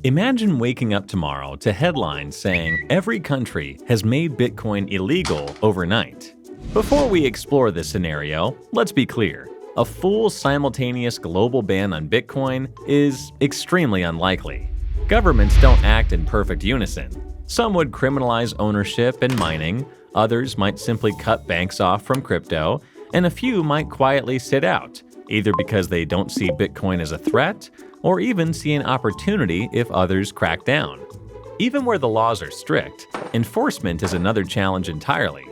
Imagine waking up tomorrow to headlines saying every country has made Bitcoin illegal overnight. Before we explore this scenario, let's be clear. A full simultaneous global ban on Bitcoin is extremely unlikely. Governments don't act in perfect unison. Some would criminalize ownership and mining, others might simply cut banks off from crypto, and a few might quietly sit out, either because they don't see Bitcoin as a threat or even see an opportunity if others crack down. Even where the laws are strict, enforcement is another challenge entirely.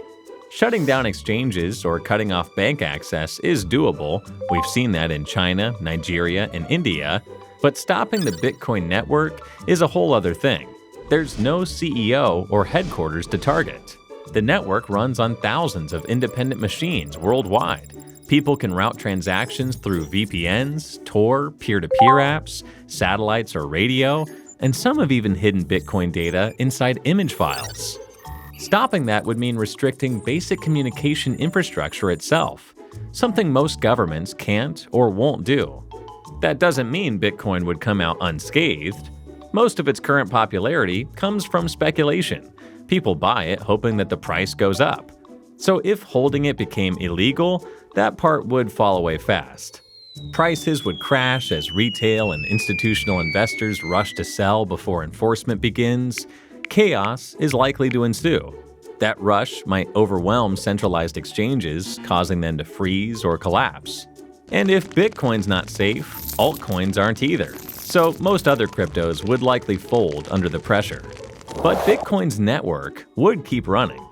Shutting down exchanges or cutting off bank access is doable. We've seen that in China, Nigeria, and India. But stopping the Bitcoin network is a whole other thing. There's no CEO or headquarters to target. The network runs on thousands of independent machines worldwide. People can route transactions through VPNs, Tor, peer-to-peer apps, satellites, or radio, and some have even hidden Bitcoin data inside image files. Stopping that would mean restricting basic communication infrastructure itself, something most governments can't or won't do. That doesn't mean Bitcoin would come out unscathed. Most of its current popularity comes from speculation. People buy it hoping that the price goes up. So if holding it became illegal, that part would fall away fast. Prices would crash as retail and institutional investors rush to sell before enforcement begins. Chaos is likely to ensue. That rush might overwhelm centralized exchanges, causing them to freeze or collapse. And if Bitcoin's not safe, altcoins aren't either. So most other cryptos would likely fold under the pressure. But Bitcoin's network would keep running.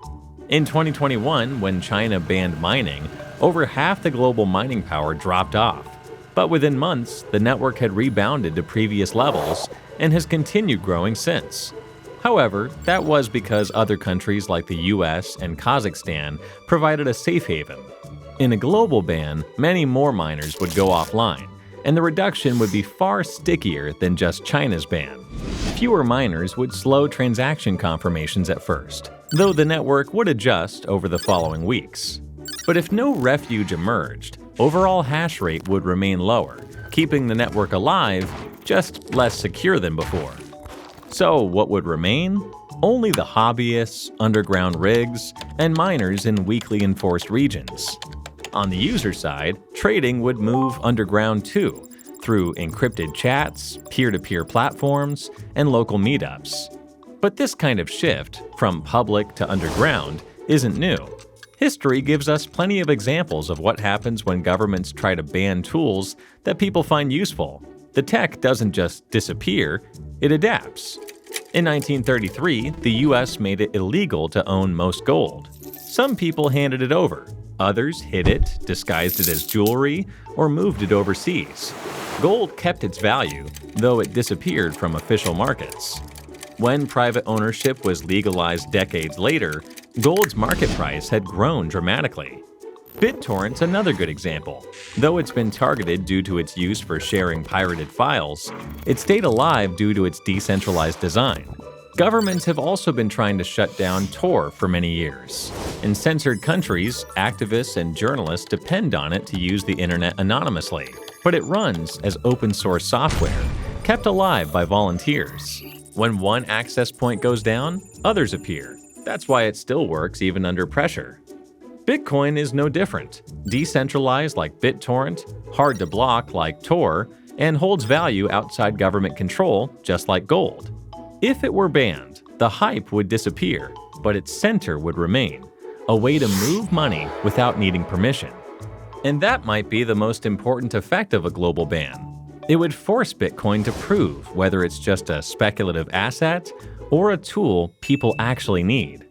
In 2021, when China banned mining, over half the global mining power dropped off. But within months, the network had rebounded to previous levels and has continued growing since. However, that was because other countries like the US and Kazakhstan provided a safe haven. In a global ban, many more miners would go offline, and the reduction would be far stickier than just China's ban. Fewer miners would slow transaction confirmations at first, though the network would adjust over the following weeks. But if no refuge emerged, overall hash rate would remain lower, keeping the network alive, just less secure than before. So what would remain? Only the hobbyists, underground rigs, and miners in weakly enforced regions. On the user side, trading would move underground too, through encrypted chats, peer-to-peer platforms, and local meetups. But this kind of shift, from public to underground, isn't new. History gives us plenty of examples of what happens when governments try to ban tools that people find useful. The tech doesn't just disappear, it adapts. In 1933, the US made it illegal to own most gold. Some people handed it over, others hid it, disguised it as jewelry, or moved it overseas. Gold kept its value, though it disappeared from official markets. When private ownership was legalized decades later, gold's market price had grown dramatically. BitTorrent's another good example. Though it's been targeted due to its use for sharing pirated files, it stayed alive due to its decentralized design. Governments have also been trying to shut down Tor for many years. In censored countries, activists and journalists depend on it to use the internet anonymously, but it runs as open-source software, kept alive by volunteers. When one access point goes down, others appear. That's why it still works even under pressure. Bitcoin is no different. Decentralized like BitTorrent, hard to block like Tor, and holds value outside government control just like gold. If it were banned, the hype would disappear, but its center would remain, a way to move money without needing permission. And that might be the most important effect of a global ban. It would force Bitcoin to prove whether it's just a speculative asset or a tool people actually need.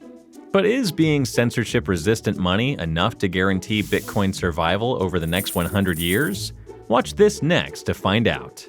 But is being censorship-resistant money enough to guarantee Bitcoin's survival over the next 100 years? Watch this next to find out.